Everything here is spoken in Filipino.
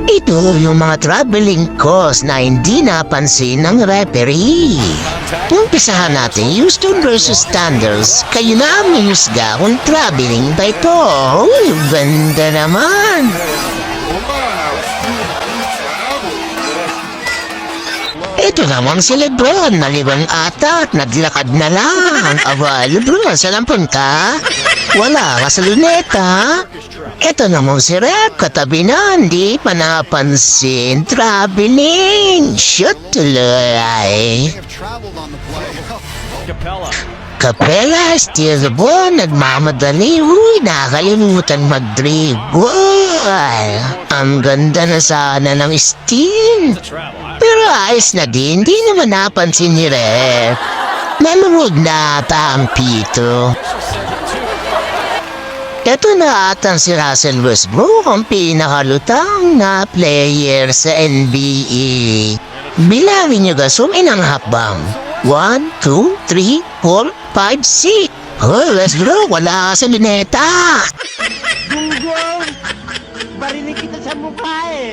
Ito yung mga traveling cost na hindi napansin ng referee. Umpisahan natin Houston versus Thunders. Kayo na ang husga kung traveling ba ito. Uy, ganda naman. Ito naman si Lebron, naliwan ata at naglakad na lang. Aba, Lebron, saan ang punta? Wala ka sa luneta. Ito naman si Rep, katabi na, hindi pa napansin. Traveling, shoot tuloy. Capella, steal the ball, nagmamadali. Uy, nakalimutan mag-dribble. Ang ganda na sana ng steal. Pero ayos na din, di naman napansin ni Rep. Nalurog na ata ang pito. Ito na atang si Russell Westbrook, ang pinakalutang na player sa NBA. Bilangin nyo gasumin ang hakbang. 1, 2, 3, 4, 5, 6. Oh, Westbrook, wala ka sa luneta. Gunggong! Barinig kita sa mukha eh!